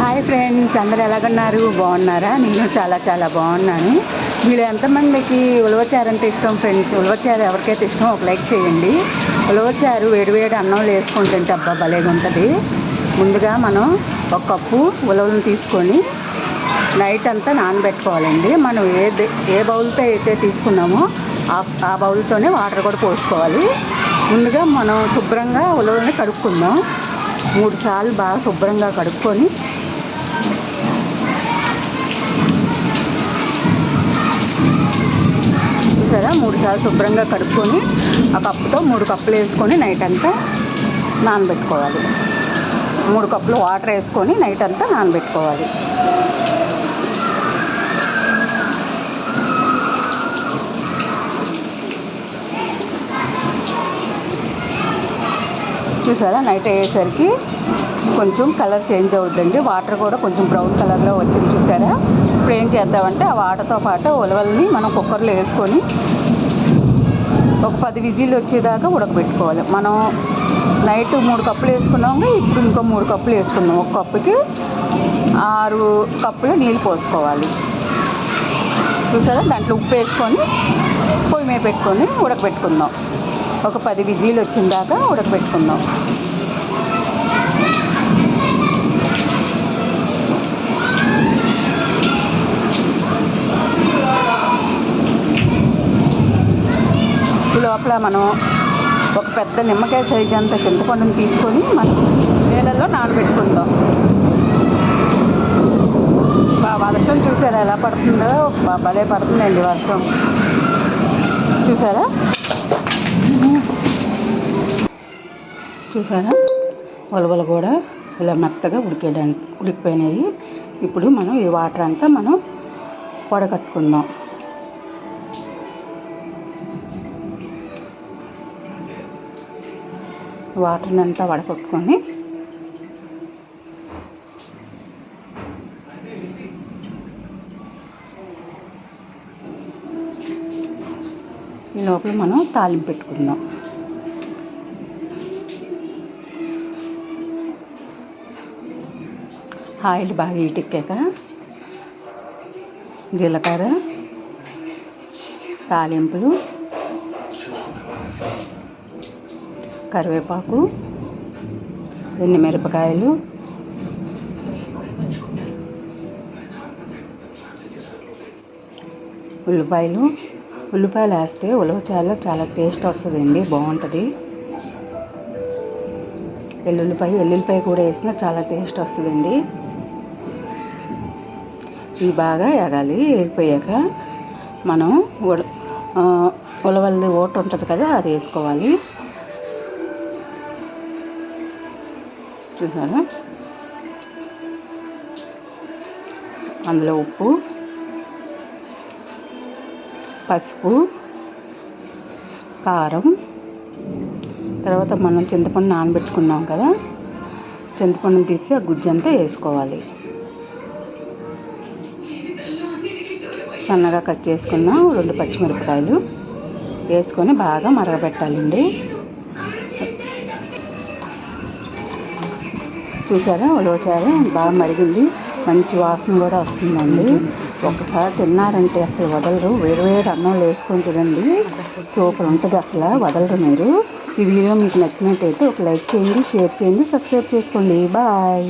Hi friends, అందరు ఎలాగున్నారు? బాగున్నారా? నేను చాలా చాలా బాగున్నాను. వీళ్ళు ఎంతమందికి ఉలవచారు అంటే ఇష్టం ఫ్రెండ్స్? ఉలవచారు ఎవరికైతే ఇష్టం ఒక లైక్ చేయండి. ఉలవచారు వేడివేడి అన్నంలో వేసుకొని తింటే అబ్బా భలేగా ఉంటుంది. ముందుగా మనం ఒక కప్పు ఉలవలను తీసుకొని నైట్ అంతా నానబెట్టుకోవాలండి. మనం ఏ బౌల్తో అయితే తీసుకున్నామో ఆ బౌల్తోనే వాటర్ కూడా పోసుకోవాలి. ముందుగా మనం శుభ్రంగా ఉలవల్ని కడుక్కుందాం. 3 సార్లు బాగా శుభ్రంగా కడుక్కొని చూసారా, 3 సార్లు శుభ్రంగా కడుక్కొని ఆ కప్పుతో 3 కప్పులు వేసుకొని నైట్ అంతా నానబెట్టుకోవాలి. 3 కప్పులు వాటర్ వేసుకొని నైట్ అంతా నానబెట్టుకోవాలి. చూసారా, నైట్ అయ్యేసరికి కొంచెం కలర్ చేంజ్ అవుతుందండి. వాటర్ కూడా కొంచెం బ్రౌన్ కలర్లో వచ్చింది. చూసారా, ఇప్పుడు ఏం చేద్దామంటే ఆ వాటర్తో పాటు ఉలవల్ని మనం కుక్కర్లో వేసుకొని ఒక 10 విజిల్లు వచ్చేదాకా ఉడకబెట్టుకోవాలి. మనం నైట్ 3 కప్పులు వేసుకున్నాము, ఇప్పుడు ఇంకో 3 కప్పులు వేసుకున్నాం. ఒక కప్పుకి 6 కప్పులు నీళ్ళు పోసుకోవాలి. చూసారా, దాంట్లో ఉప్పు వేసుకొని పొయ్యి మీద పెట్టుకొని ఉడకబెట్టుకుందాం. ఒక 10 విజిల్లు వచ్చిన దాకా ఉడకబెట్టుకుందాం. ఈ లోపల మనం ఒక పెద్ద నిమ్మకాయ సైజు అంత చింతపండుని తీసుకొని మనం నీళ్ళల్లో నానబెట్టుకుందాం. వర్షం చూసారా ఎలా పడుతుందో? భలే పడుతుందండి వర్షం. చూసారా, ఉలవలు కూడా ఇలా మెత్తగా ఉడికిపోయినాయి. ఇప్పుడు మనం ఈ వాటర్ అంతా మనం వడకట్టుకుందాం. వాటర్ని అంతా వడకట్టుకొని ఈ లోపల మనం తాలింపు పెట్టుకుందాం. ఆయిల్ బాగా హీటెక్కాక జీలకర్ర, తాలింపులు, కరివేపాకు, ఎండుమిరపకాయలు, ఉల్లిపాయలు వేస్తే ఉలవచారులో చాలా టేస్ట్ వస్తుందండి, బాగుంటుంది. ఎల్లుల్లిపాయ కూడా వేసినా చాలా టేస్ట్ వస్తుందండి. ఇవి బాగా ఎగాలి. వేగిపోయాక మనం ఉలవలది ఓట ఉంటుంది కదా, అది వేసుకోవాలి. చూసారా, అందులో ఉప్పు, పసుపు, కారం, తర్వాత మనం చింతపండు నానబెట్టుకున్నాం కదా, చింతపండుని తీసి ఆ గుజ్జంతా వేసుకోవాలి. సన్నగా కట్ చేసుకున్న 2 పచ్చిమిరపకాయలు వేసుకొని బాగా మరగబెట్టాలండి. చూసారా, ఉలవచారు బాగా మరిగింది, మంచి వాసన కూడా వస్తుందండి. ఒకసారి తిన్నారంటే అసలు వదలరు. వేడివేడి అన్నంలో వేసుకొని తినండి, సూపర్ ఉంటుంది, అసలు వదలరు మీరు. ఈ వీడియో మీకు నచ్చినట్టయితే ఒక లైక్ చేయండి, షేర్ చేయండి, సబ్స్క్రైబ్ చేసుకోండి. బాయ్.